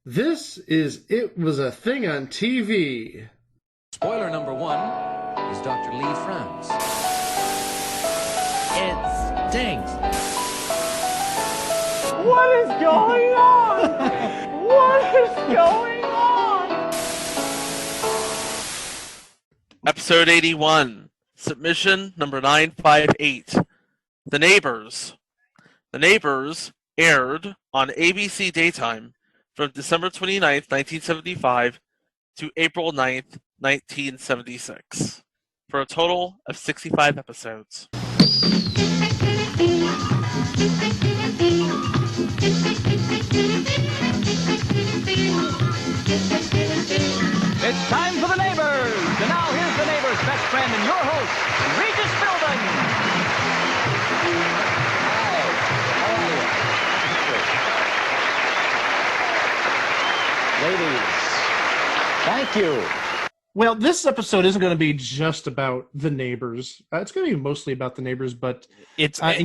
This is It Was a Thing on TV. Spoiler number one is Dr. Lee frowns. It stinks. What is going on? What is going on? Episode 81, submission number 958. The Neighbors. The Neighbors aired on ABC Daytime from December 29th, 1975 to April 9th, 1976, for a total of 65 episodes. It's time for the Neighbors. And now here's the Neighbors' best friend and your host, Regis Philbin. Ladies, thank you. Well, this episode isn't going to be just about the neighbors. It's going to be mostly about the neighbors, but It's not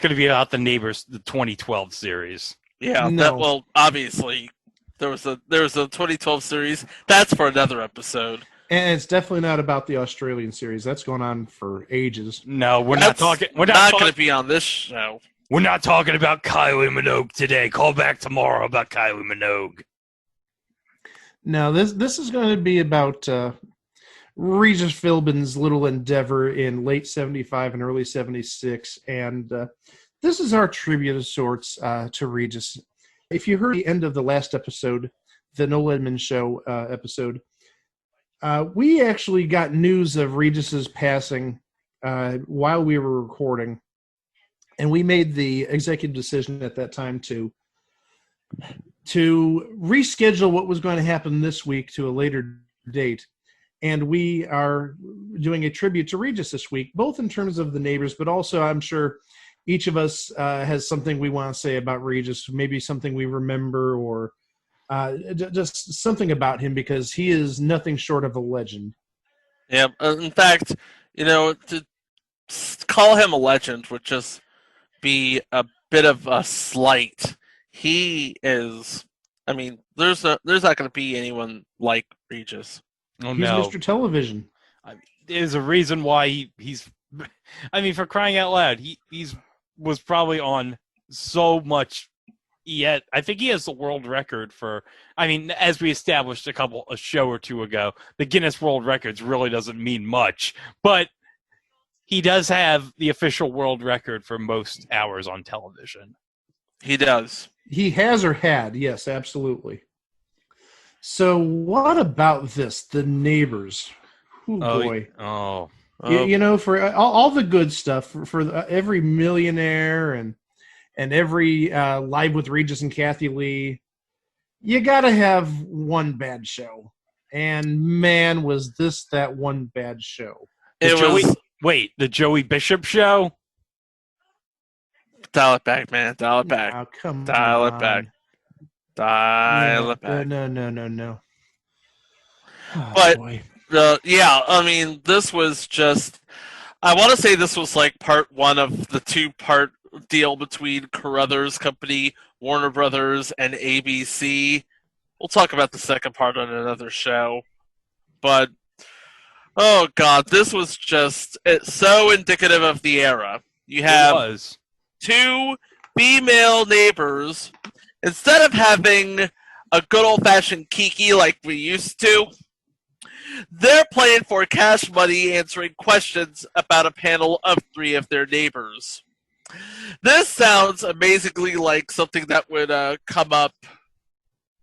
going to be about the Neighbors, the 2012 series. Yeah, No. obviously, there was a 2012 series. That's for another episode. and it's definitely not about the Australian series. That's going on for ages. No, we're That's not talking. We're not not going to be on this show. We're not talking about Kylie Minogue today. Call back tomorrow about Kylie Minogue. No, this is going to be about Regis Philbin's little endeavor in late 75 and early 76, and this is our tribute of sorts to Regis. If you heard the end of the last episode, the Noel Edmonds Show episode, we actually got news of Regis's passing while we were recording, and we made the executive decision at that time to reschedule what was going to happen this week to a later date. And we are doing a tribute to Regis this week, both in terms of the neighbors, but also I'm sure each of us has something we want to say about Regis, maybe something we remember or just something about him, because he is nothing short of a legend. Yeah, in fact, to call him a legend would just be a bit of a slight. He is. I mean, there's not going to be anyone like Regis. Oh He's no! Mr. Television. There's a reason why he's. I mean, for crying out loud, he's was probably on so much. I think he has the world record for. I mean, as we established a show or two ago, the Guinness World Records really doesn't mean much, but he does have the official world record for most hours on television. He does. He has or had, yes, absolutely. So what about this? The neighbors. Oh, boy. Oh. For all the good stuff, for every millionaire and every Live with Regis and Kathy Lee, you got to have one bad show. And man, was this that one bad show. The Joey Bishop show? Dial it back, man. Dial it back. Oh, come Dial on. it back. Dial it back. No. Oh, But boy. I mean, this was just. I want to say this was like part one of the two-part deal between Carruthers Company, Warner Brothers, and ABC. We'll talk about the second part on another show. But oh god, this was just so indicative of the era. You have two female neighbors. Instead of having a good old-fashioned kiki like we used to, they're playing for cash money, answering questions about a panel of three of their neighbors. This sounds amazingly like something that would come up.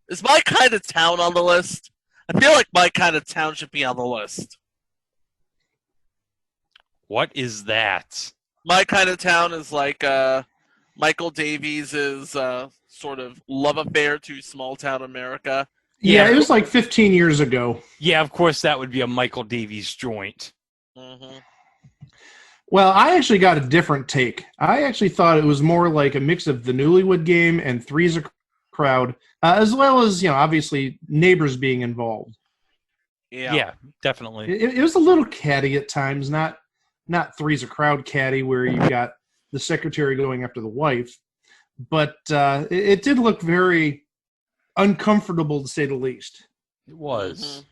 Is My Kind of Town on the list? I feel like My Kind of Town should be on the list. What is that? My Kind of Town is like Michael Davies' sort of love affair to small town America. Yeah, it was like 15 years ago. Yeah, of course that would be a Michael Davies joint. Mm-hmm. Well, I actually got a different take. I actually thought it was more like a mix of the Newlywed Game and Three's a Crowd, as well as, obviously neighbors being involved. Yeah, definitely. It was a little catty at times, not Three's a Crowd catty where you got the secretary going after the wife, but it did look very uncomfortable to say the least. It was.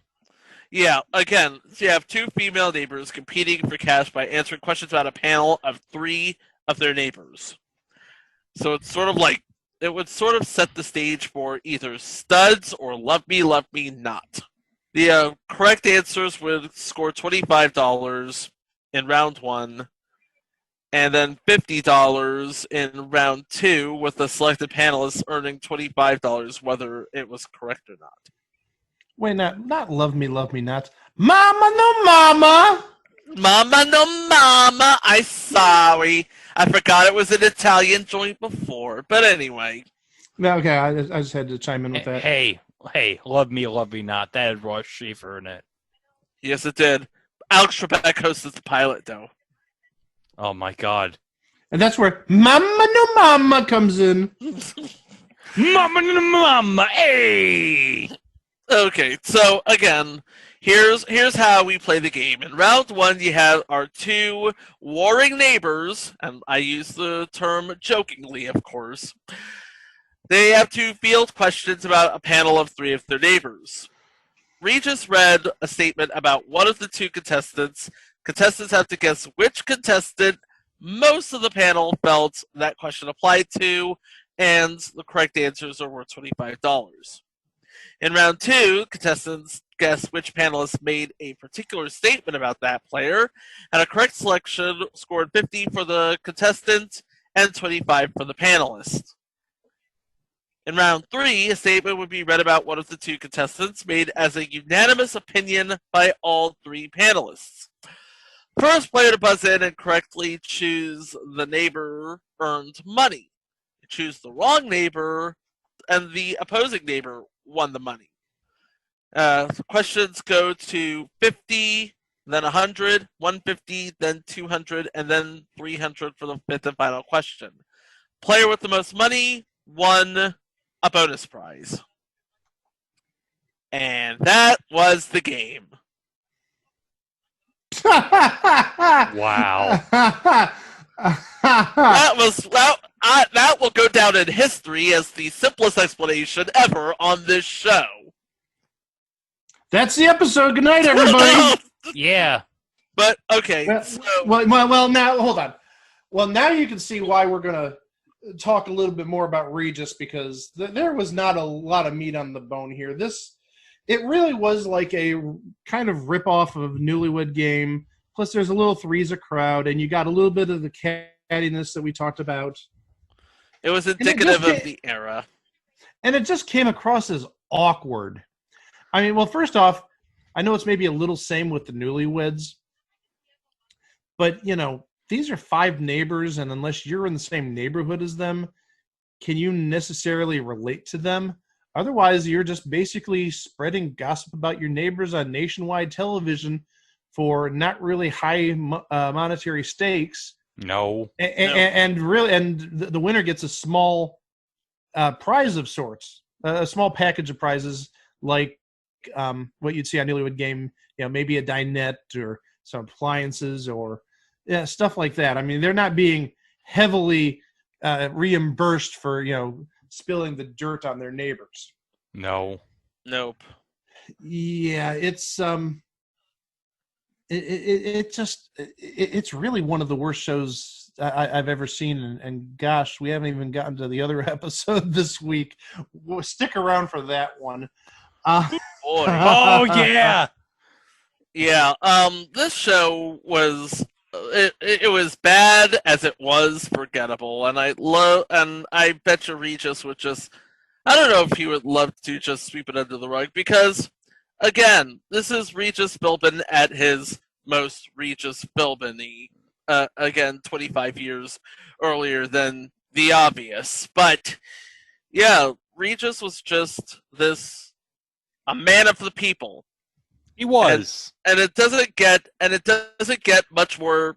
Yeah, again, so you have two female neighbors competing for cash by answering questions about a panel of 3 of their neighbors. So it's sort of like, it would sort of set the stage for either studs or love me not. The correct answers would score $25 in round 1, and then $50 in round 2, with the selected panelists earning $25 whether it was correct or not. Wait, not love me not. Mama no mama. Mama no mama, I sorry. I forgot it was an Italian joint before. But anyway. No, okay, I just had to chime in with that. Hey, love me not. That had Ross Schaefer in it. Yes, it did. Alex Trebek hosted the pilot, though. Oh my God. And that's where Mama no mama comes in. Mama, hey! Okay, so again, here's how we play the game. In round 1, you have our 2 warring neighbors, and I use the term jokingly, of course. They have to field questions about a panel of 3 of their neighbors. Regis read a statement about one of the 2 contestants. Contestants have to guess which contestant most of the panel felt that question applied to, and the correct answers are worth $25. In round 2, contestants guess which panelist made a particular statement about that player, and a correct selection scored 50 for the contestant and 25 for the panelist. In round 3, a statement would be read about one of the 2 contestants, made as a unanimous opinion by all 3 panelists. First player to buzz in and correctly choose the neighbor earned money. Choose the wrong neighbor, and the opposing neighbor won the money. Questions go to 50, then 100, 150, then 200, and then 300 for the 5th and final question. Player with the most money won a bonus prize. And that was the game. Wow. That will go down in history as the simplest explanation ever on this show. That's the episode. Good night, everybody. Yeah. But okay. Well, now hold on. Well, now you can see why we're gonna talk a little bit more about Regis, because there was not a lot of meat on the bone here. It really was like a kind of ripoff of Newlywed Game. Plus, there's a little Three's a Crowd, and you got a little bit of the cattiness that we talked about. It was indicative of the era. And it just came across as awkward. I mean, well, first off, I know it's maybe a little same with the Newlyweds, but, these are 5 neighbors, and unless you're in the same neighborhood as them, can you necessarily relate to them? Otherwise, you're just basically spreading gossip about your neighbors on nationwide television for not really high monetary stakes. No. And the winner gets a small prize of sorts, a small package of prizes like what you'd see on Newlywed Game, maybe a dinette or some appliances or stuff like that. I mean, they're not being heavily reimbursed for, spilling the dirt on their neighbors. No. Nope. Yeah, it's it's really one of the worst shows I've ever seen, and gosh, we haven't even gotten to the other episode this week. We'll stick around for that one. Boy. Oh yeah. Yeah. This show was it was bad as it was forgettable, and I bet you Regis would just, I don't know if he would love to just sweep it under the rug, because again, this is Regis Philbin at his most Regis Philbin-y. Again, 25 years earlier than The Obvious. But yeah, Regis was just a man of the people. He was. And it doesn't get much more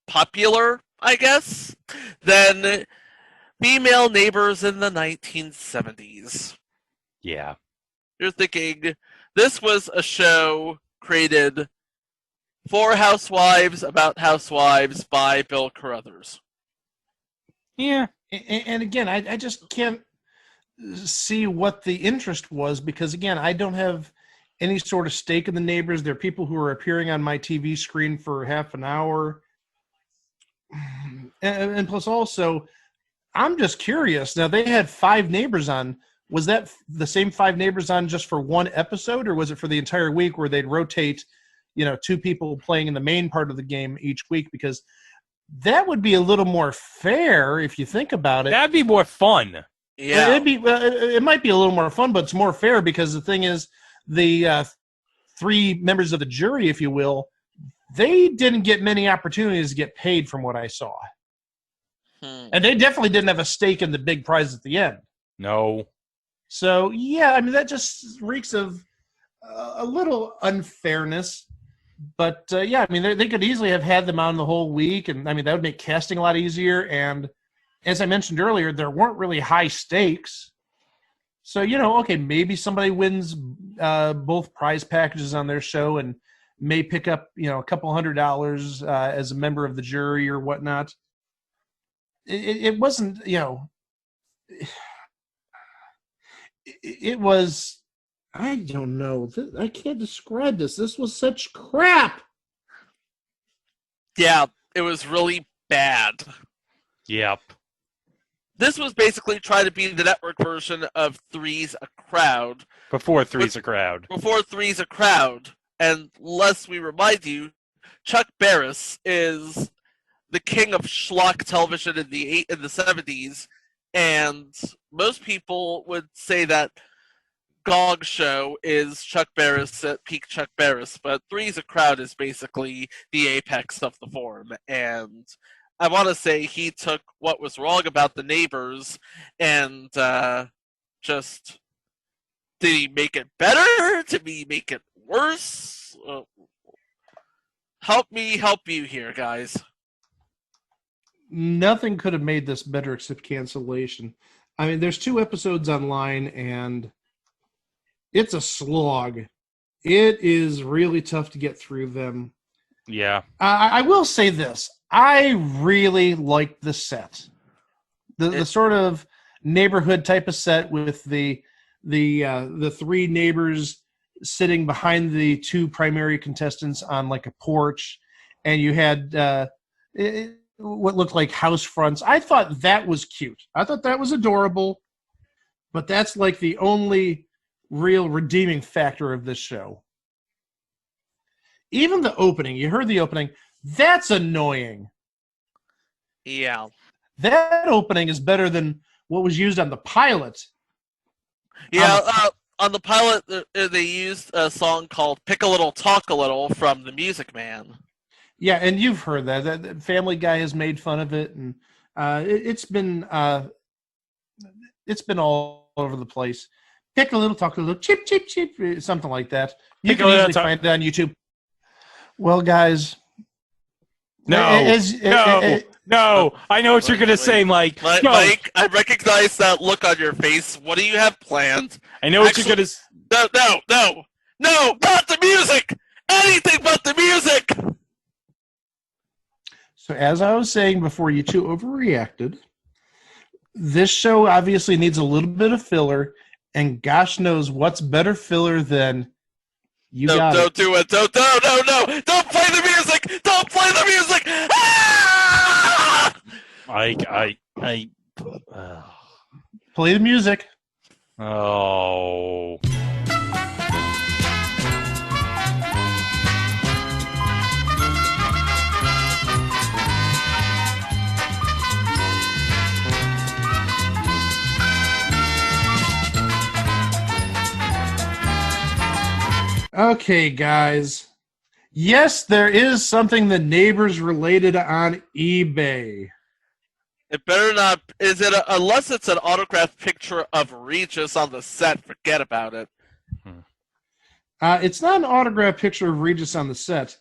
popular, I guess, than Female Neighbors in the 1970s. Yeah. You're thinking, this was a show created for housewives, about housewives, by Bill Carruthers. Yeah. And again, I just can't. see what the interest was, because again, I don't have any sort of stake in the neighbors. They're people who are appearing on my TV screen for half an hour. And plus also, I'm just curious. Now, they had 5 neighbors on. Was that the same 5 neighbors on just for one episode, or was it for the entire week where they'd rotate, 2 people playing in the main part of the game each week? Because that would be a little more fair if you think about it. That'd be more fun. Yeah. It might be a little more fun, but it's more fair because the thing is, the 3 members of the jury, if you will, they didn't get many opportunities to get paid from what I saw. And they definitely didn't have a stake in the big prize at the end. No. So, yeah, I mean, that just reeks of a little unfairness. But, yeah, I mean, they could easily have had them on the whole week. And, I mean, that would make casting a lot easier. And as I mentioned earlier, there weren't really high stakes. So, okay, maybe somebody wins both prize packages on their show and may pick up, a couple $100 as a member of the jury or whatnot. It wasn't, it was, I don't know. I can't describe this. This was such crap. Yeah, it was really bad. Yep. This was basically trying to be the network version of Three's a Crowd. Before Three's a Crowd. Before Three's a Crowd. And lest we remind you, Chuck Barris is the king of schlock television in the 70s, and most people would say that Gog Show is Chuck Barris at peak Chuck Barris, but Three's a Crowd is basically the apex of the form. And I want to say he took what was wrong about the neighbors and just, did he make it better? Did he make it worse? Help me help you here, guys. Nothing could have made this better except cancellation. I mean, there's 2 episodes online, and it's a slog. It is really tough to get through them. Yeah. I will say this. I really liked the set. The sort of neighborhood type of set with the 3 neighbors sitting behind the 2 primary contestants on like a porch, and you had what looked like house fronts. I thought that was cute. I thought that was adorable, but that's like the only real redeeming factor of this show. Even the opening, you heard the opening, that's annoying. Yeah. That opening is better than what was used on the pilot. Yeah, on the pilot, they used a song called Pick a Little, Talk a Little from The Music Man. Yeah, and you've heard that. Family Guy has made fun of it, and it's been all over the place. Pick a little, talk a little, cheep, cheep, cheep, something like that. You can easily find it on YouTube. Well, guys. No, I know what you're going to say, Mike. Mike, I recognize that look on your face. What do you have planned? I know what you're going to... No, not the music! Anything but the music! So as I was saying before you 2 overreacted, this show obviously needs a little bit of filler, and gosh knows what's better filler than Don't do it. Don't play the music! Don't play the music! Ah! Play the music. Oh. Okay, guys. Yes, there is something the neighbors related on eBay. It better not. Is it unless it's an autographed picture of Regis on the set? Forget about it. It's not an autographed picture of Regis on the set.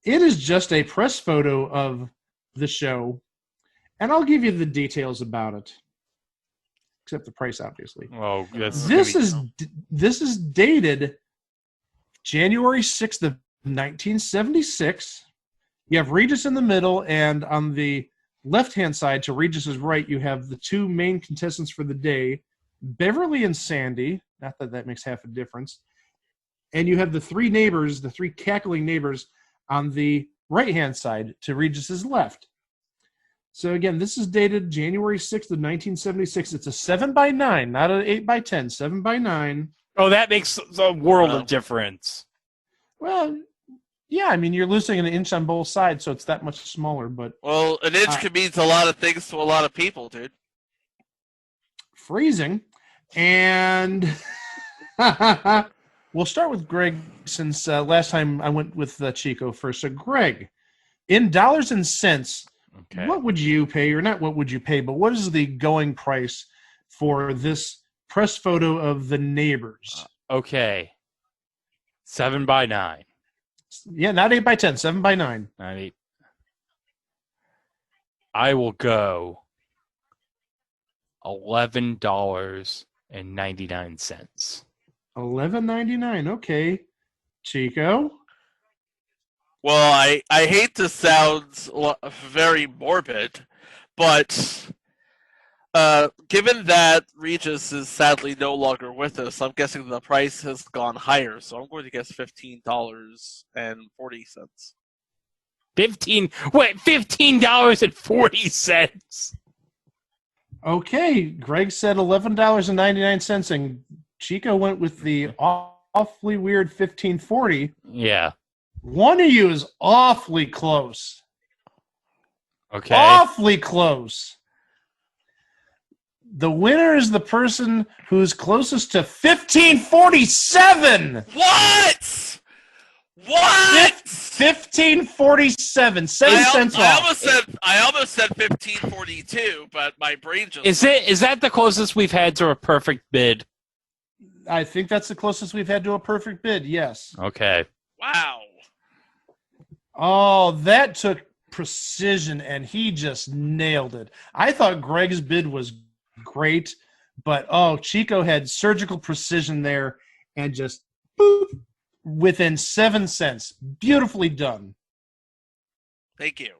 It is just a press photo of the show, and I'll give you the details about it, except the price, obviously. Oh, this is dated January 6th of 1976. You have Regis in the middle, and on the left-hand side to Regis's right, you have the 2 main contestants for the day, Beverly and Sandy. Not that that makes half a difference. And you have the three neighbors, the three cackling neighbors on the right-hand side to Regis's left. So again, this is dated January 6th of 1976. It's a 7x9, not an 8x10, 7x9. Oh, that makes a world of difference. Well, yeah, I mean, you're losing an inch on both sides, so it's that much smaller. But Well, an inch could mean a lot of things to a lot of people, dude. Freezing. And we'll start with Greg, since last time I went with Chico first. So, Greg, in dollars and cents, what would you pay, or not what would you pay, but what is the going price for this press photo of the neighbors? Okay. 7x9. Yeah, not 8x10, 7x9. 9, 8. I will go $11.99. $11.99. Okay, Chico. Well, I hate to sound very morbid, but given that Regis is sadly no longer with us, I'm guessing the price has gone higher. So I'm going to guess $15.40. $15.40. Okay, Greg said $11.99, and Chico went with the awfully weird $15.40. Yeah. One of you is awfully close. Okay. Awfully close. The winner is the person who's closest to $15.47. What? What? $15.47. 7 cents off. I almost said $15.42, but my brain just. Is that the closest we've had to a perfect bid? I think that's the closest we've had to a perfect bid. Yes. Okay. Wow. Oh, that took precision, and he just nailed it. I thought Greg's bid was great, but Chico had surgical precision there, and just boop, within 7 cents. Beautifully done. Thank you.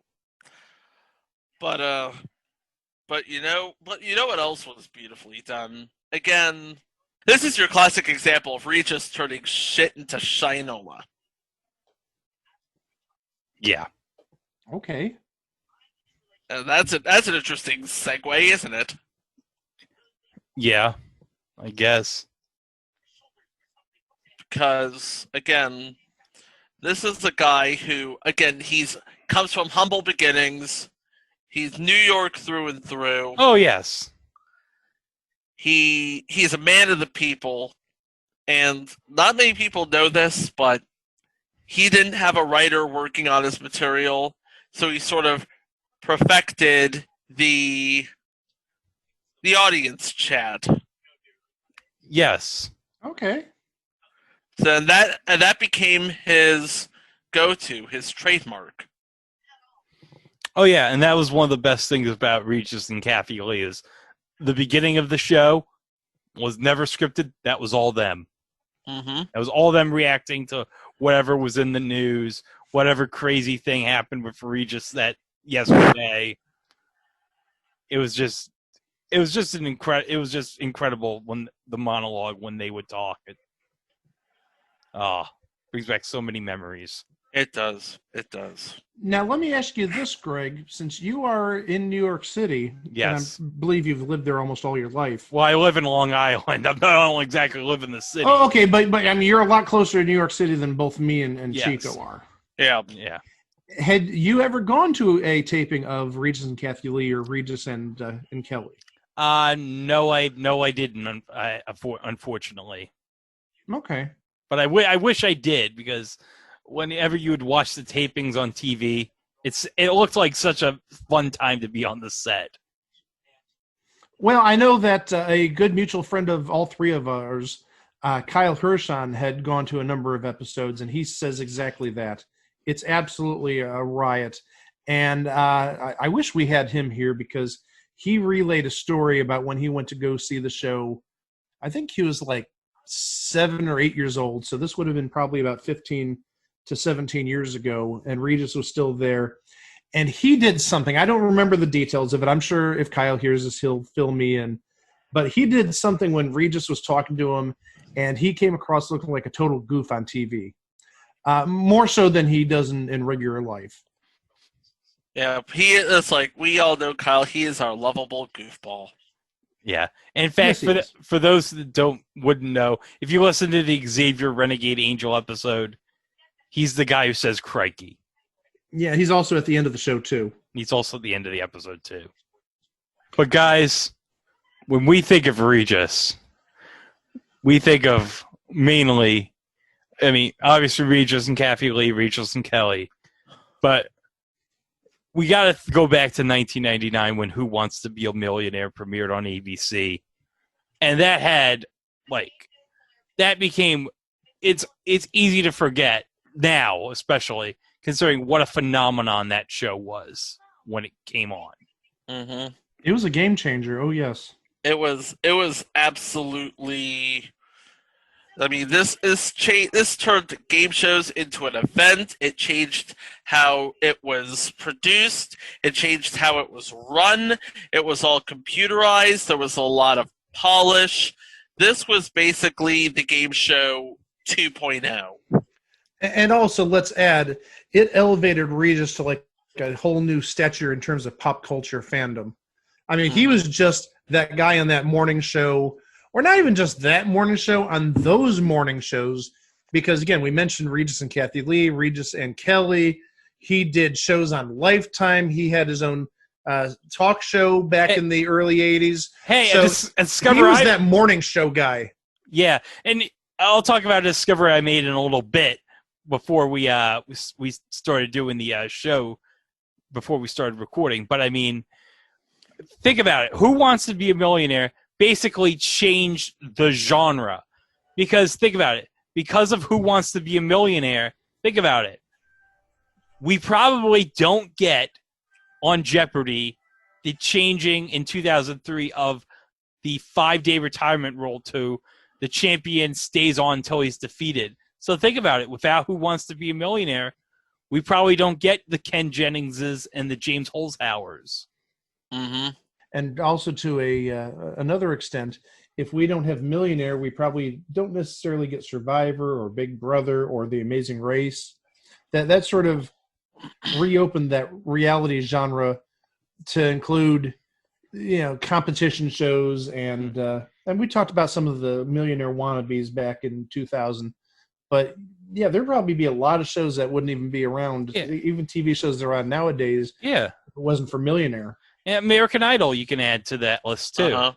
But you know what else was beautifully done? Again, this is your classic example of Regis turning shit into shinola. Yeah. Okay. That's an interesting segue, isn't it? Yeah, I guess. Because again, this is a guy who, again, comes from humble beginnings. He's New York through and through. Oh yes. He's a man of the people, and not many people know this, but he didn't have a writer working on his material, so he sort of perfected the audience chat. Yes. Okay. So that became his go-to, his trademark. Oh yeah, and that was one of the best things about Regis and Kathy Lee is the beginning of the show was never scripted. That was all them. Mm-hmm. That was all them reacting to whatever was in the news, whatever crazy thing happened with Regis that yesterday. It was just incredible when the monologue when they would talk. It brings back so many memories. It does. It does. Now, let me ask you this, Greg. Since you are in New York City, yes, and I believe you've lived there almost all your life. Well, I live in Long Island. I don't exactly live in the city. Oh, okay, but I mean, you're a lot closer to New York City than both me and Yes. Chico are. Yeah. Yeah. Had you ever gone to a taping of Regis and Kathy Lee or Regis and Kelly? No, I didn't. Unfortunately. Okay. But I wish I did, because whenever you would watch the tapings on TV, it looked like such a fun time to be on the set. Well, I know that a good mutual friend of all three of ours, Kyle Hirschon, had gone to a number of episodes, and he says exactly that. It's absolutely a riot. And I wish we had him here, because he relayed a story about when he went to go see the show. I think he was like 7 or 8 years old. So this would have been probably about 15 to 17 years ago. And Regis was still there. And he did something. I don't remember the details of it. I'm sure if Kyle hears this, he'll fill me in. But he did something when Regis was talking to him, and he came across looking like a total goof on TV. More so than he does in regular life. Yeah, he is like we all know Kyle. He is our lovable goofball. Yeah. In fact, Yes, for those that wouldn't know, if you listen to the Xavier Renegade Angel episode, he's the guy who says crikey. Yeah, he's also at the end of the show, too. He's also at the end of the episode, too. But guys, when we think of Regis, we think of mainly, I mean, obviously Regis and Kathy Lee, Regis and Kelly, but we got to go back to 1999 when Who Wants to Be a Millionaire premiered on ABC. And that had, that became, it's easy to forget now, especially, considering what a phenomenon that show was when it came on. Mm-hmm. It was a game changer. Oh, yes. It was absolutely. I mean, this turned game shows into an event. It changed how it was produced. It changed how it was run. It was all computerized. There was a lot of polish. This was basically the game show 2.0. And also, let's add, it elevated Regis to like a whole new stature in terms of pop culture fandom. I mean, he was just that guy on that morning show, or not even just that morning show, on those morning shows, because, again, we mentioned Regis and Kathy Lee, Regis and Kelly. He did shows on Lifetime. He had his own talk show back in the early 80s. Hey, so Discovery, he was that morning show guy. Yeah, and I'll talk about a discovery I made in a little bit before we started doing the show, before we started recording. But, I mean, think about it. Who Wants to Be a Millionaire basically changed the genre. Because think about it. Because of Who Wants to Be a Millionaire, think about it. We probably don't get on Jeopardy the changing in 2003 of the 5-day retirement rule to the champion stays on until he's defeated. So think about it. Without Who Wants to Be a Millionaire, we probably don't get the Ken Jenningses and the James Holzhauers. Mm-hmm. And also to another extent, if we don't have Millionaire, we probably don't necessarily get Survivor or Big Brother or The Amazing Race. That sort of reopened that reality genre to include, competition shows, and we talked about some of the Millionaire wannabes back in 2000. But yeah, there'd probably be a lot of shows that wouldn't even be around, even TV shows that are on nowadays. Yeah, if it wasn't for Millionaire. Yeah, American Idol you can add to that list too. Uh-huh.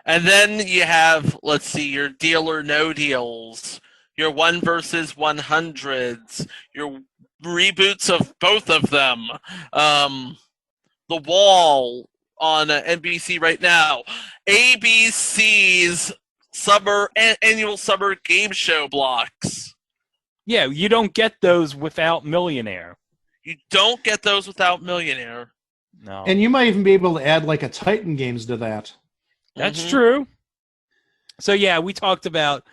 And then you have, let's see, your Deal or No Deals, your 1 versus 100s, your reboots of both of them, The Wall on NBC right now, ABC's annual summer game show blocks. Yeah, you don't get those without Millionaire. You don't get those without Millionaire. No. And you might even be able to add like a Titan Games to that. That's true. So yeah, we talked about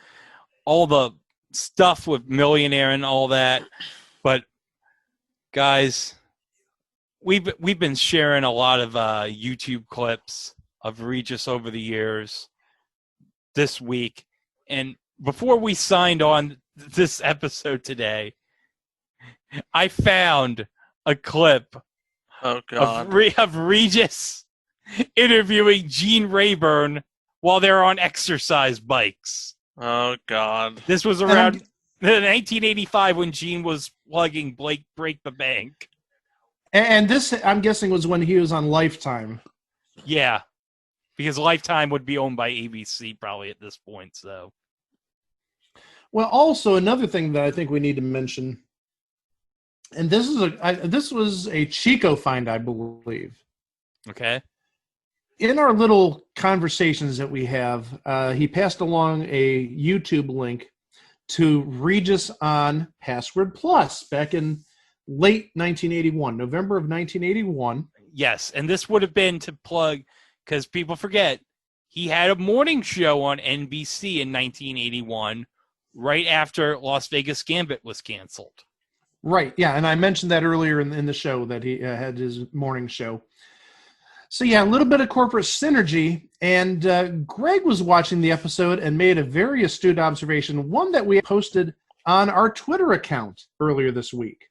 all the stuff with Millionaire and all that, but guys, we've been sharing a lot of YouTube clips of Regis over the years this week, and before we signed on this episode today, I found a clip of Regis interviewing Gene Rayburn while they're on exercise bikes. Oh, God. This was around 1985 when Gene was plugging Break the Bank. And this, I'm guessing, was when he was on Lifetime. Yeah, because Lifetime would be owned by ABC probably at this point. So, well, also another thing that I think we need to mention, and this was a Chico find, I believe. Okay. In our little conversations that we have, he passed along a YouTube link to Regis on Password Plus back in late 1981, November of 1981. Yes, and this would have been to plug, because people forget, he had a morning show on NBC in 1981, right after Las Vegas Gambit was canceled. Right, yeah, and I mentioned that earlier in the show that he had his morning show. So yeah, a little bit of corporate synergy, and Greg was watching the episode and made a very astute observation, one that we posted on our Twitter account earlier this week.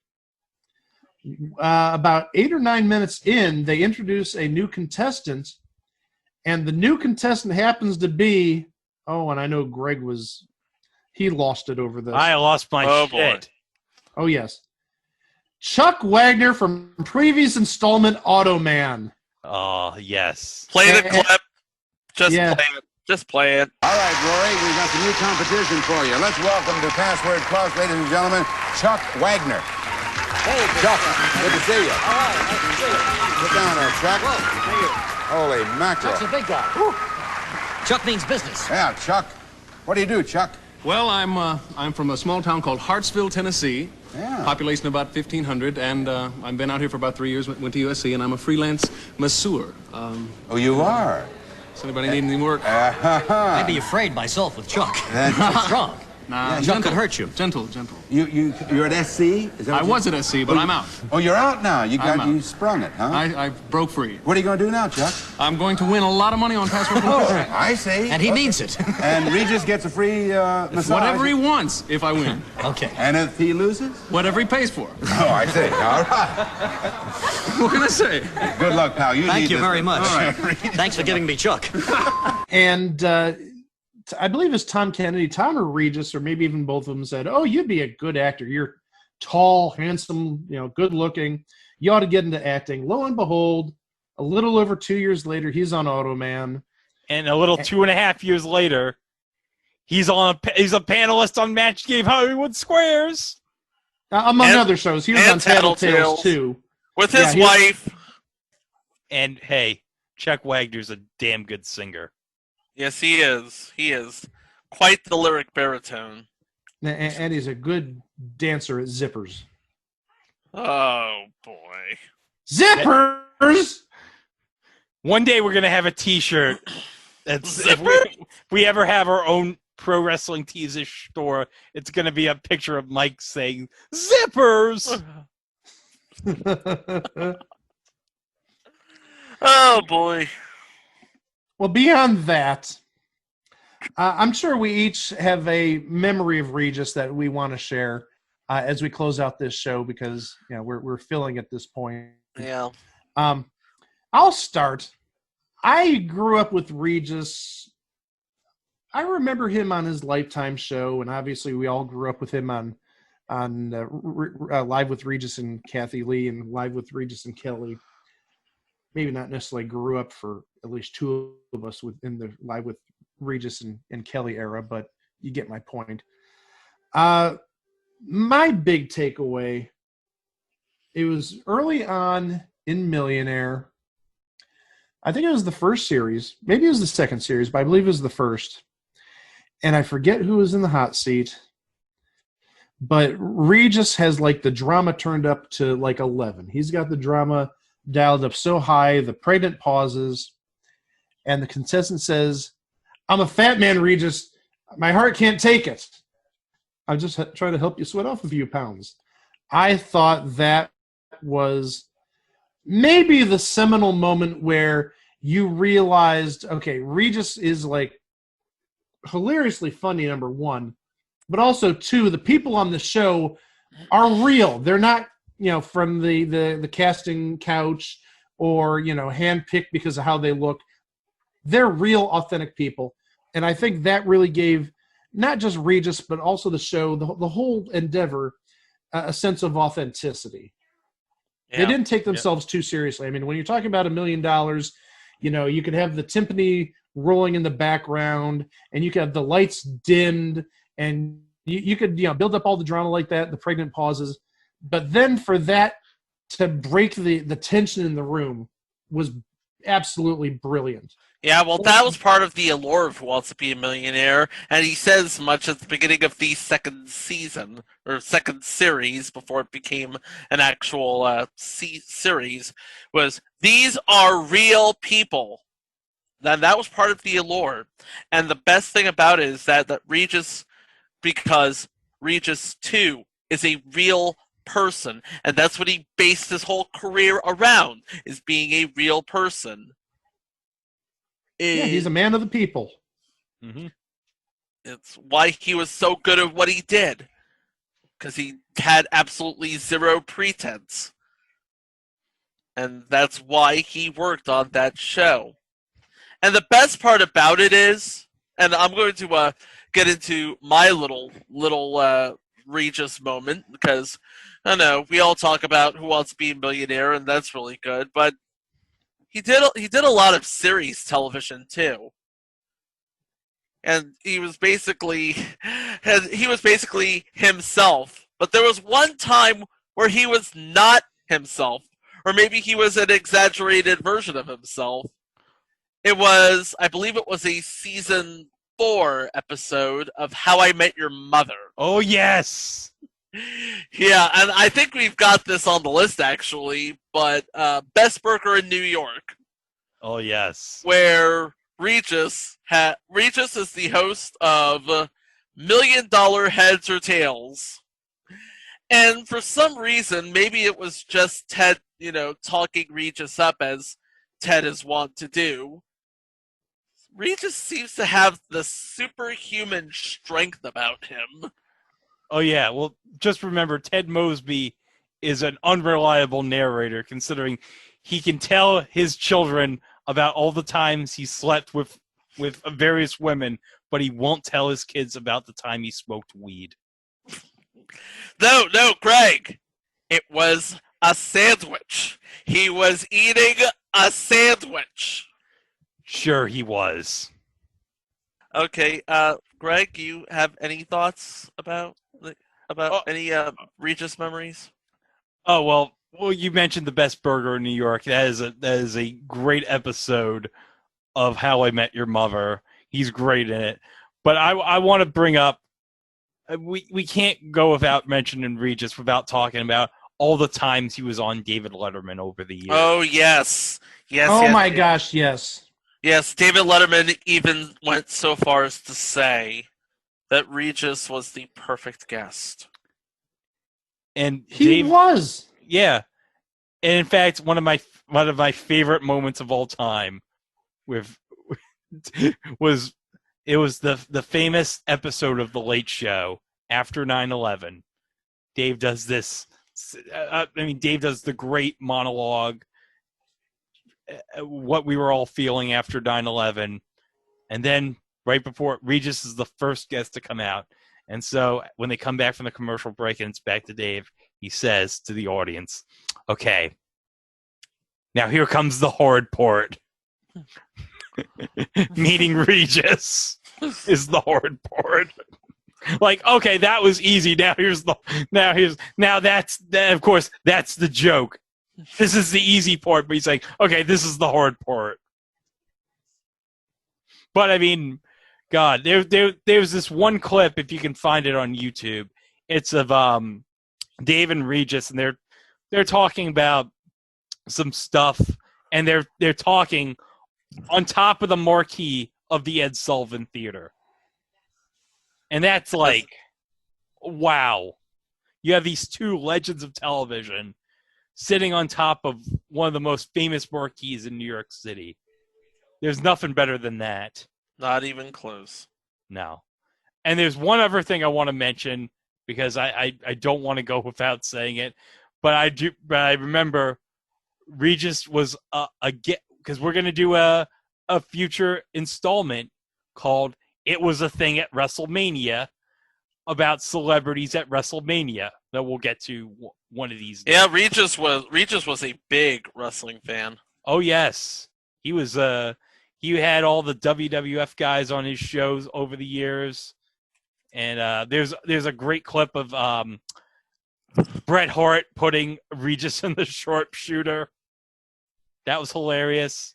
About 8 or 9 minutes in, they introduce a new contestant, and the new contestant happens to be, and I know Greg he lost it over this. I lost my Oh, shit. boy. Oh, yes. Chuck Wagner from previous installment Automan. Oh, yes. Play the clip. Just Yeah. play it. Just play it. All right, Rory, we've got some new competition for you. Let's welcome to Password Plus, ladies and gentlemen, Chuck Wagner. Hey, Chuck, good to see you. all right, nice to see you. Sit down there, Chuck. Whoa, thank you. Holy mackerel. Chuck's a big guy. Chuck means business. Yeah, Chuck. What do you do, Chuck? Well, I'm from a small town called Hartsville, Tennessee. Yeah. Population about 1,500, and I've been out here for about 3 years. Went to USC, and I'm a freelance masseur. Oh, you are? Does anybody need any work? I'd be afraid myself with Chuck. He's strong. Nah, Chuck could hurt you. Gentle. You're at SC? Is that I what was at SC, but I'm out. Oh, you're out now. I'm You out. sprung it, huh? I broke free. What are you going to do now, Chuck? I'm going to win a lot of money on Password Plus. I see. And he means it. And Regis gets a free massage. Whatever he wants if I win. Okay. And if he loses? Whatever he pays for. Oh, I see. All right. What can I say? Good luck, pal. Thank need you this. very much. All right. Thanks for giving me Chuck. And I believe it's Tom Kennedy, Tom or Regis, or maybe even both of them said, "Oh, you'd be a good actor. You're tall, handsome, good looking. You ought to get into acting." Lo and behold, a little over 2 years later, he's on Automan. And a little 2.5 years later, he's a panelist on Match Game Hollywood Squares. Among And- other shows. He was and on Tattletales, Tattletales. too. With Yeah, his he was- wife. And hey, Chuck Wagner's a damn good singer. Yes, he is. He is quite the lyric baritone. And he's a good dancer at Zippers. Oh, boy. Zippers! One day we're gonna have a T-shirt. That's if we ever have our own pro wrestling tees store. It's gonna be a picture of Mike saying "Zippers." Oh, boy. Well, beyond that, I'm sure we each have a memory of Regis that we want to share as we close out this show because we're filling at this point. Yeah. I'll start. I grew up with Regis. I remember him on his Lifetime show, and obviously we all grew up with him on Live with Regis and Kathy Lee and Live with Regis and Kelly. Maybe not necessarily grew up for at least two of us within the Live with Regis and Kelly era, but you get my point. My big takeaway, it was early on in Millionaire. I think it was the first series. Maybe it was the second series, but I believe it was the first. And I forget who was in the hot seat. But Regis has like the drama turned up to like 11. He's got the drama dialed up so high, the pregnant pauses, and the contestant says, "I'm a fat man, Regis. My heart can't take it. I'm just trying to help you sweat off a few pounds." I thought that was maybe the seminal moment where you realized, okay, Regis is like hilariously funny, number one, but also two, the people on the show are real. They're not, from the casting couch or, handpicked because of how they look. They're real, authentic people. And I think that really gave not just Regis, but also the show, the whole endeavor, a sense of authenticity. Yeah. They didn't take themselves too seriously. I mean, when you're talking about $1 million, you could have the timpani rolling in the background and you could have the lights dimmed and you could, build up all the drama like that, the pregnant pauses. But then for that to break the tension in the room was absolutely brilliant. Yeah, well, that was part of the allure of Who Wants to Be a Millionaire, and he says much at the beginning of the second season, or second series, before it became an actual series, was, these are real people. That was part of the allure. And the best thing about it is that Regis, because Regis, too, is a real person, and that's what he based his whole career around, is being a real person. Yeah, he's a man of the people. Mm-hmm. It's why he was so good at what he did, because he had absolutely zero pretense. And that's why he worked on that show. And the best part about it is, and I'm going to get into my little Regis moment, because I know we all talk about Who Wants to Be a Millionaire, and that's really good, but he did a lot of series television too. And he was basically himself. But there was one time where he was not himself, or maybe he was an exaggerated version of himself. I believe it was a season 4 episode of How I Met Your Mother. Oh, yes! Yeah, and I think we've got this on the list actually, but Best Burger in New York. Oh, yes. Where Regis is the host of $1 Million Heads or Tails. And for some reason, maybe it was just Ted, talking Regis up as Ted is wont to do. Regis seems to have the superhuman strength about him. Oh, yeah. Well, just remember, Ted Mosby is an unreliable narrator, considering he can tell his children about all the times he slept with various women, but he won't tell his kids about the time he smoked weed. No, Greg. It was a sandwich. He was eating a sandwich. Sure he was. Okay, Greg, you have any thoughts about any Regis memories? Oh, well, you mentioned the Best Burger in New York. That is a great episode of How I Met Your Mother. He's great in it. But I want to bring up, we can't go without mentioning Regis without talking about all the times he was on David Letterman over the years. Oh, yes. Oh, my gosh, yes. Yes, David Letterman even went so far as to say that Regis was the perfect guest. And he was. Yeah. And in fact, one of my favorite moments of all time was the famous episode of The Late Show after 9/11. Dave does this. Dave does the great monologue, what we were all feeling after 9/11, and then right before, Regis is the first guest to come out, and so when they come back from the commercial break and it's back to Dave, he says to the audience, "Okay, now here comes the horrid port." Meaning Regis is the horrid port. Like, okay, that was easy. Now that's of course that's the joke. This is the easy part, but he's like, okay, this is the hard part. But I mean, God, there's this one clip, if you can find it on YouTube. It's of Dave and Regis, and they're talking about some stuff, and they're talking on top of the marquee of the Ed Sullivan Theater. And that's like, wow. You have these two legends of television sitting on top of one of the most famous marquees in New York City. There's nothing better than that. Not even close. No. And there's one other thing I want to mention, because I don't want to go without saying it, but I remember Regis was because we're going to do a future installment called It Was a Thing at WrestleMania, about celebrities at WrestleMania, that we'll get to one of these days. Yeah, Regis was a big wrestling fan. Oh yes, he was. He had all the WWF guys on his shows over the years, and there's a great clip of Bret Hart putting Regis in the sharpshooter. That was hilarious.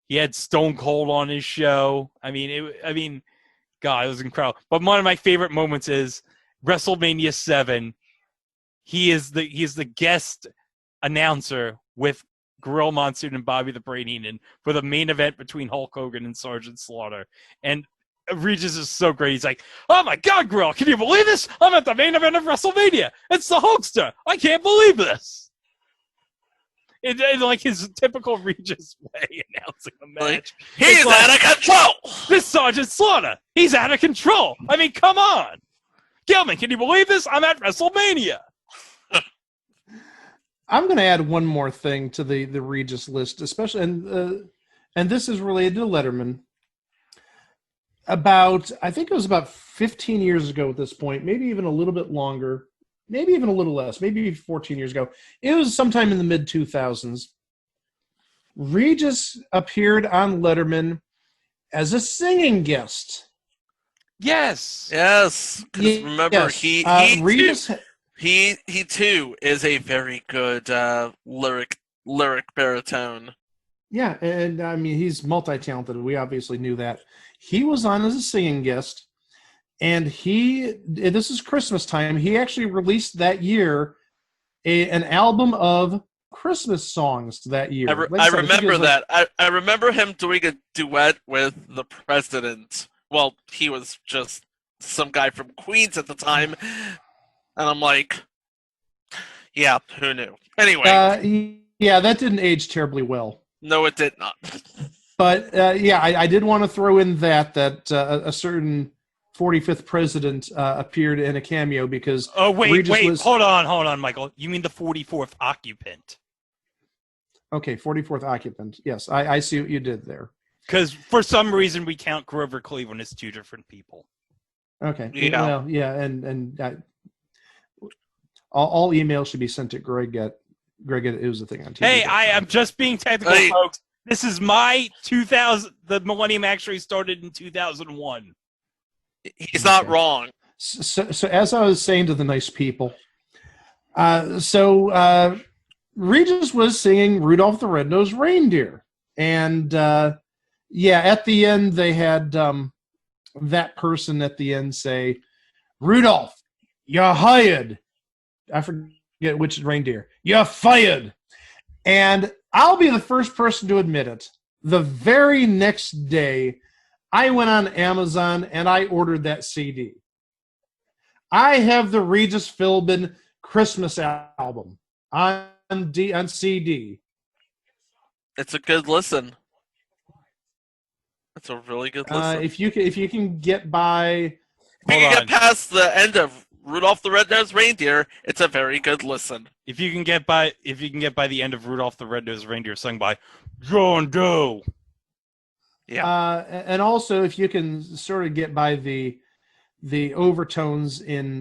He had Stone Cold on his show. God, it was incredible. But one of my favorite moments is WrestleMania 7. He is the guest announcer with Gorilla Monsoon and Bobby the Brain Heenan for the main event between Hulk Hogan and Sergeant Slaughter. And Regis is so great. He's like, "Oh my God, Grill! Can you believe this? I'm at the main event of WrestleMania. It's the Hulkster. I can't believe this." In like his typical Regis way, announcing the match. Like, he's like, out of control. This Sergeant Slaughter. He's out of control. I mean, come on, Gilman. Can you believe this? I'm at WrestleMania. I'm going to add one more thing to the Regis list, especially, and this is related to Letterman. I think it was about 15 years ago at this point, maybe even a little bit longer, maybe even a little less, maybe 14 years ago. It was sometime in the mid-2000s. Regis appeared on Letterman as a singing guest. Yes. Yes. Because remember, Regis. He too is a very good lyric baritone. Yeah, and I mean he's multi-talented. We obviously knew that. He was on as a singing guest, and this is Christmas time. He actually released that year an album of Christmas songs that year. I remember that. I remember him doing a duet with the president. Well, he was just some guy from Queens at the time. And I'm like, yeah, who knew? Anyway. Yeah, that didn't age terribly well. No, it did not. But, I did want to throw in that a certain 45th president appeared in a cameo because... Oh, wait, hold on, Michael. You mean the 44th occupant? Okay, 44th occupant. Yes, I see what you did there. Because for some reason we count Grover Cleveland as two different people. Okay. Yeah. Well, yeah, and all emails should be sent to Greg at It Was a Thing on TV. Hey, I am just being technical, folks. This is my 2000. The Millennium actually started in 2001. He's not wrong. So as I was saying to the nice people, Regis was singing Rudolph the Red-Nosed Reindeer. And, at the end, they had that person at the end say, Rudolph, you're hired. I forget which reindeer. You're fired. And I'll be the first person to admit it. The very next day, I went on Amazon and I ordered that CD. I have the Regis Philbin Christmas album on CD. It's a good listen. It's a really good listen. If you can get by, if you can get past the end of Rudolph the Red-Nosed Reindeer, it's a very good listen. If you can get by the end of Rudolph the Red-Nosed Reindeer, sung by John Doe. Yeah. And also if you can sort of get by the overtones in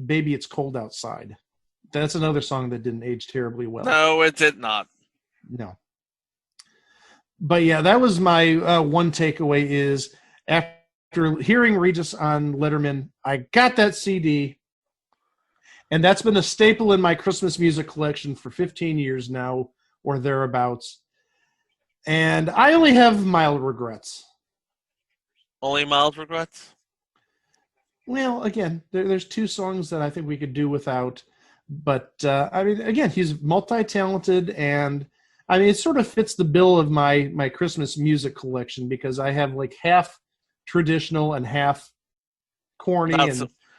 Baby It's Cold Outside. That's another song that didn't age terribly well. No, it did not. No. But yeah, that was my one takeaway is after hearing Regis on Letterman, I got that CD, and that's been a staple in my Christmas music collection for 15 years now, or thereabouts. And I only have mild regrets. Only mild regrets? Well, again, there's two songs that I think we could do without. But, I mean, again, he's multi-talented, and, I mean, it sort of fits the bill of my Christmas music collection because I have, like, half traditional and half corny.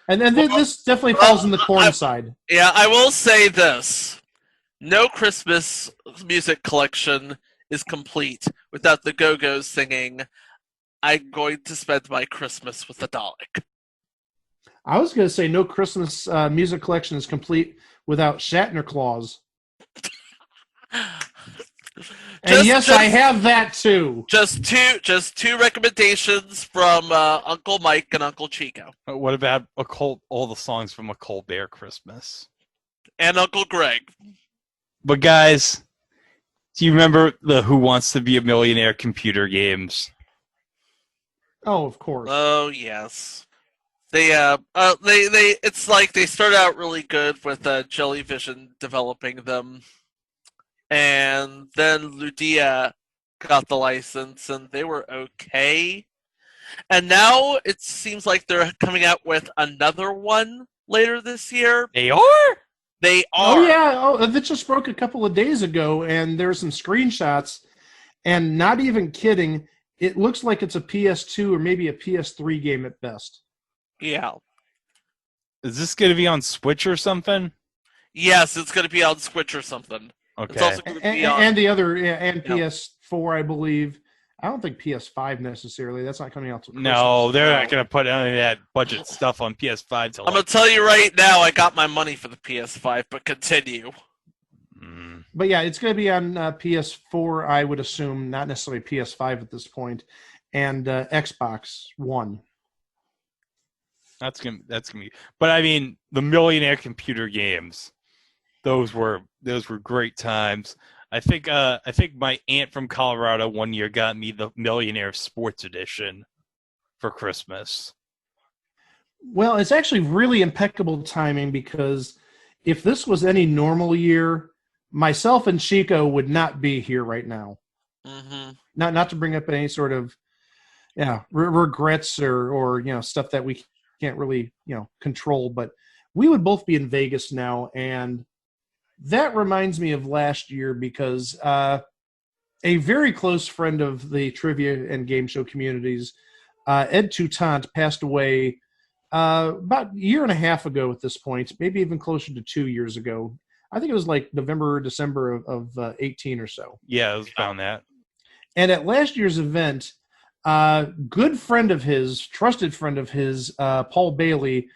And this definitely falls in the corn side. Yeah, I will say this. No Christmas music collection is complete without the Go-Go's singing, I'm going to spend my Christmas with a Dalek. I was going to say no Christmas music collection is complete without Shatner Claus. And yes, I have that too. Just two recommendations from Uncle Mike and Uncle Chico. What about all the songs from A Colbert Christmas? And Uncle Greg. But guys, do you remember the Who Wants to Be a Millionaire computer games? Oh, of course. Oh, yes. They it's like they started out really good with Jellyvision developing them, and then Ludia got the license, and they were okay. And now it seems like they're coming out with another one later this year. They are? They are. Oh, yeah. Oh, that just broke a couple of days ago, and there's some screenshots, and not even kidding, It looks like it's a PS2 or maybe a PS3 game at best. Yeah. Is this going to be on Switch or something? Yes, it's going to be on Switch or something. Okay. It's also going to be on. And the other, and Yeah. PS4, I believe. I don't think PS5 necessarily. That's not coming out till Christmas. No, they're not going to put any of that budget stuff on PS5 till I'm going to tell you right now, I got my money for the PS5, but continue. But yeah, it's going to be on PS4, I would assume, not necessarily PS5 at this point, and Xbox One. That's gonna be. But I mean, the Millionaire Computer games, those were great times. I think my aunt from Colorado one year got me the Millionaire Sports Edition for Christmas. Well, it's actually really impeccable timing because if this was any normal year, myself and Chico would not be here right now. Mm-hmm. Not to bring up any sort of regrets or stuff that we can't really control, but we would both be in Vegas now, and that reminds me of last year because a very close friend of the trivia and game show communities, Ed Toutant, passed away about a year and a half ago at this point, maybe even closer to 2 years ago. I think it was like November or December of 18 or so. Yeah, I was around that. And at last year's event, good friend of his, trusted friend of his, Paul Bailey,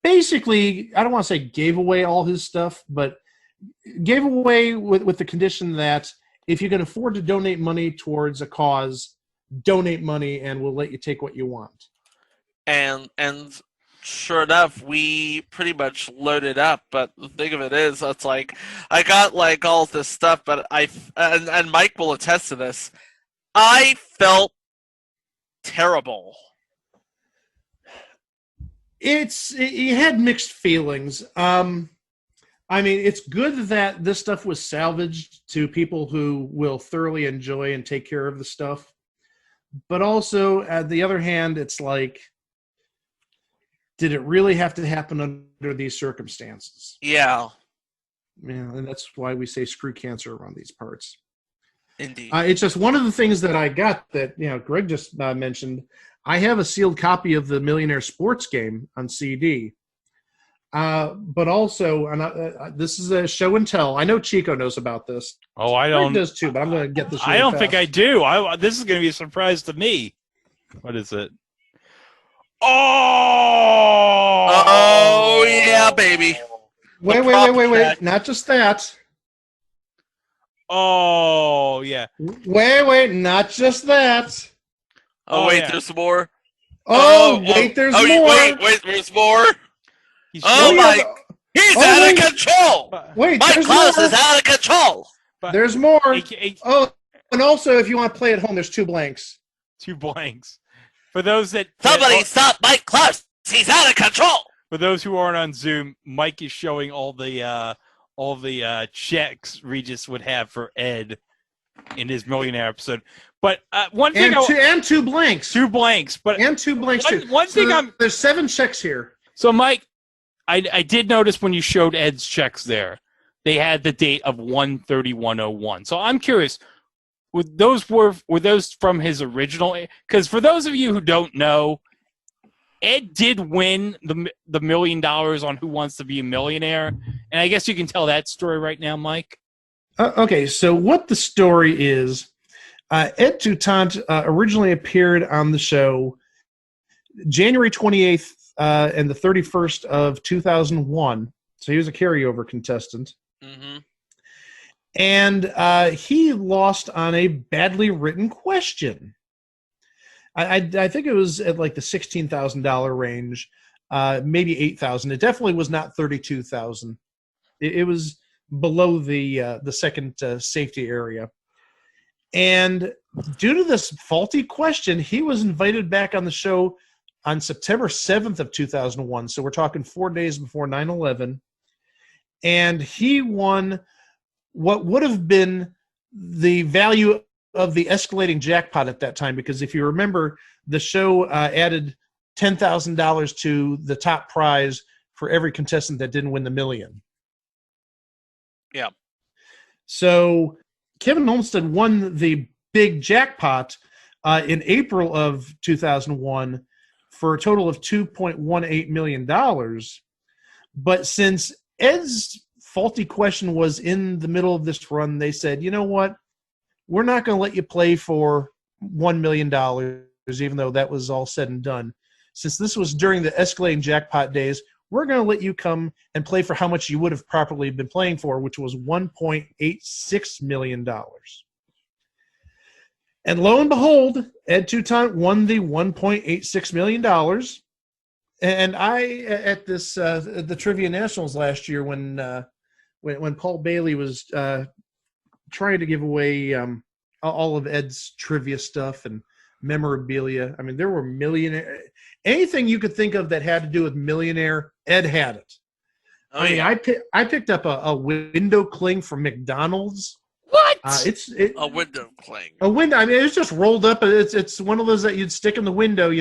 basically, I don't want to say gave away all his stuff, but gave away with the condition that if you can afford to donate money towards a cause, donate money and we'll let you take what you want. And sure enough, we pretty much loaded up. But the thing of it is, it's like I got like all this stuff, but and Mike will attest to this. I felt terrible. You had mixed feelings. I mean, it's good that this stuff was salvaged to people who will thoroughly enjoy and take care of the stuff. But also, at the other hand, it's like, did it really have to happen under these circumstances? Yeah. Yeah, and that's why we say screw cancer around these parts. Indeed. It's just one of the things that I got that, Greg just mentioned. I have a sealed copy of the Millionaire Sports game on CD. But also, this is a show and tell. I know Chico knows about this. Oh, I don't. Greg does too, but I'm going to get this. I don't think I do. This is going to be a surprise to me. What is it? Oh yeah, baby. Wait. Not just that. Oh, yeah. Wait. Not just that. Oh, wait, yeah. there's more. Wait, there's more. Wait, there's more. He's He's out of control. Wait, Mike there's Klaus more. is out of control. There's more. AKA, And also, if you want to play at home, there's 2 blanks. 2 blanks. For those that Somebody stop Mike Klaus. He's out of control. For those who aren't on Zoom, Mike is showing all the checks Regis would have for Ed in his Millionaire episode. But one thing, and 2 blanks. 2 blanks, but and 2 blanks too. One thing there's 7 checks here. So Mike, I did notice when you showed Ed's checks there, they had the date of 1/31/01. So I'm curious, were those from his original? Because for those of you who don't know, Ed did win the $1 million on Who Wants to Be a Millionaire, and I guess you can tell that story right now, Mike. Okay, so what the story is, Ed Toutant originally appeared on the show January 28th and the 31st of 2001. So he was a carryover contestant. Mm-hmm. And he lost on a badly written question. I think it was at like the $16,000 range, maybe $8,000. It definitely was not $32,000. It was below the second safety area. And due to this faulty question, he was invited back on the show on September 7th of 2001. So we're talking 4 days before 9/11. And he won what would have been the value of the escalating jackpot at that time, because if you remember, the show added $10,000 to the top prize for every contestant that didn't win the $1 million. Yeah. So Kevin Olmsted won the big jackpot in April of 2001 for a total of $2.18 million. But since Ed's faulty question was in the middle of this run, they said, you know what? We're not going to let you play for $1 million, even though that was all said and done. Since this was during the escalating jackpot days, we're going to let you come and play for how much you would have properly been playing for, which was $1.86 million. And lo and behold, Ed Toutant won the $1.86 million. And I, at this the Trivia Nationals last year, when Paul Bailey was trying to give away all of Ed's trivia stuff and memorabilia, I mean, there were anything you could think of that had to do with millionaire, Ed had it. Oh, yeah. I picked up a window cling from McDonald's. What? A window cling. A window. I mean, it's just rolled up. It's one of those that you'd stick in the window.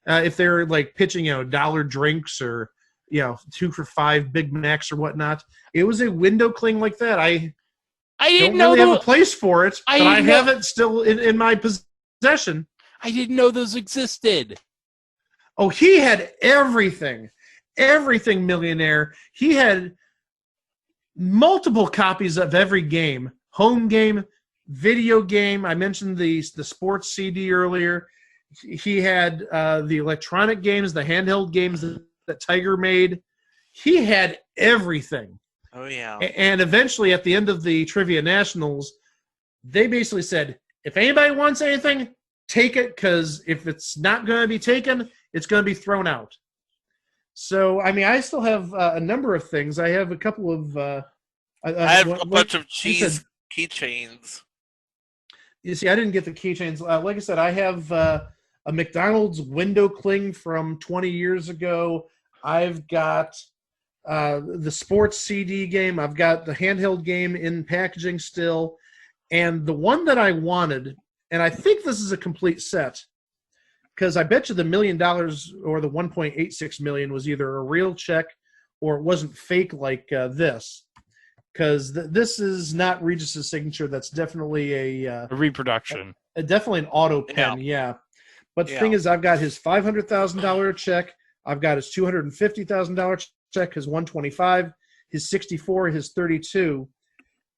If they're like pitching, dollar drinks or 2 for $5 Big Macs or whatnot. It was a window cling like that. I didn't don't really know have a place for it, but I have it still in my possession. I didn't know those existed. Oh, he had everything millionaire. He had multiple copies of every game. Home game, video game. I mentioned the sports CD earlier. He had the electronic games, the handheld games that Tiger made. He had everything. Oh, yeah. And eventually, at the end of the Trivia Nationals, they basically said, if anybody wants anything, take it, because if it's not going to be taken, it's going to be thrown out. So, I mean, I still have a number of things. I have a couple of... I have a bunch of cheese keychains. You see, I didn't get the keychains. Like I said, I have a McDonald's window cling from 20 years ago. I've got the sports CD game. I've got the handheld game in packaging still. And the one that I wanted, and I think this is a complete set, because I bet you the $1 million or the 1.86 million was either a real check or it wasn't fake like this. Because this is not Regis's signature. That's definitely a reproduction. Definitely an auto pen, yeah. But the thing is, I've got his $500,000 check. I've got his $250,000 check, his 125, his 64, his 32.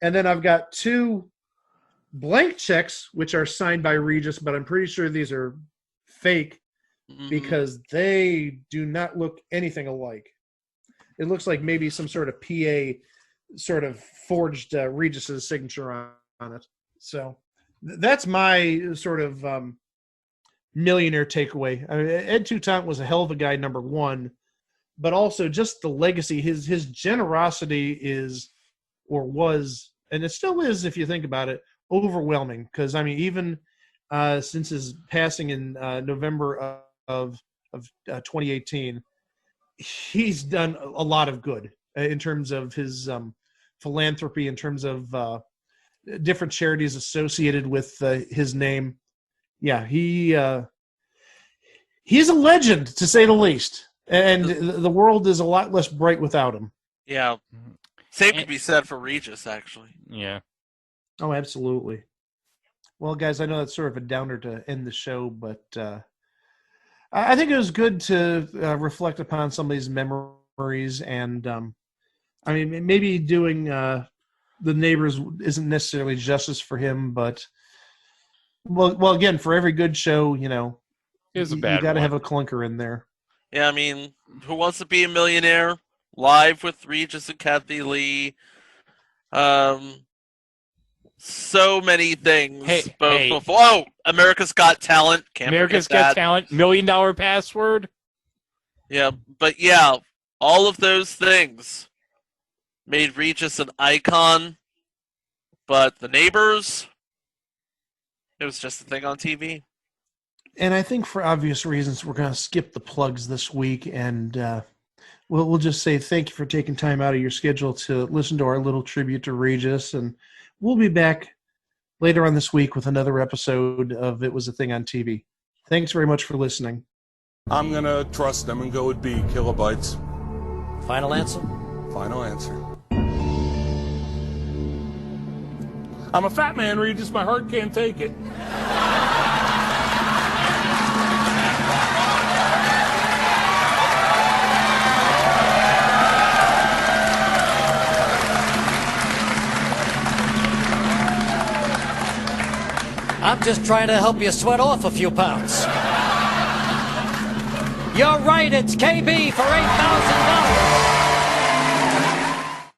And then I've got 2 blank checks, which are signed by Regis, but I'm pretty sure these are fake because they do not look anything alike. It looks like maybe some sort of PA sort of forged Regis's signature on it. So that's my sort of millionaire takeaway. I mean, Ed Toutant was a hell of a guy, number one, but also just the legacy. His generosity is, or was, and it still is if you think about it, overwhelming. Because, I mean, even since his passing in November of 2018, he's done a lot of good in terms of his philanthropy, in terms of different charities associated with his name. Yeah, he's a legend, to say the least. And the world is a lot less bright without him. Yeah. Same could be said for Regis, actually. Yeah. Oh, absolutely. Well, guys, I know that's sort of a downer to end the show, but I think it was good to reflect upon some of these memories. And, I mean, maybe doing The Neighbors isn't necessarily justice for him, but, well, again, for every good show, you know, you got to have a clunker in there. Yeah, I mean, Who Wants to Be a Millionaire? Live with Regis and Kathy Lee. So many things. Before, America's Got Talent. America's Got Talent. $1 Million Password. Yeah, but yeah, all of those things made Regis an icon. But The Neighbors, it was just a thing on TV. And I think for obvious reasons, we're going to skip the plugs this week, and we'll just say thank you for taking time out of your schedule to listen to our little tribute to Regis, and we'll be back later on this week with another episode of It Was a Thing on TV. Thanks very much for listening. I'm going to trust them and go with B, kilobytes. Final answer? Final answer. I'm a fat man, Regis. My heart can't take it. I'm just trying to help you sweat off a few pounds. You're right, it's KB for $8,000.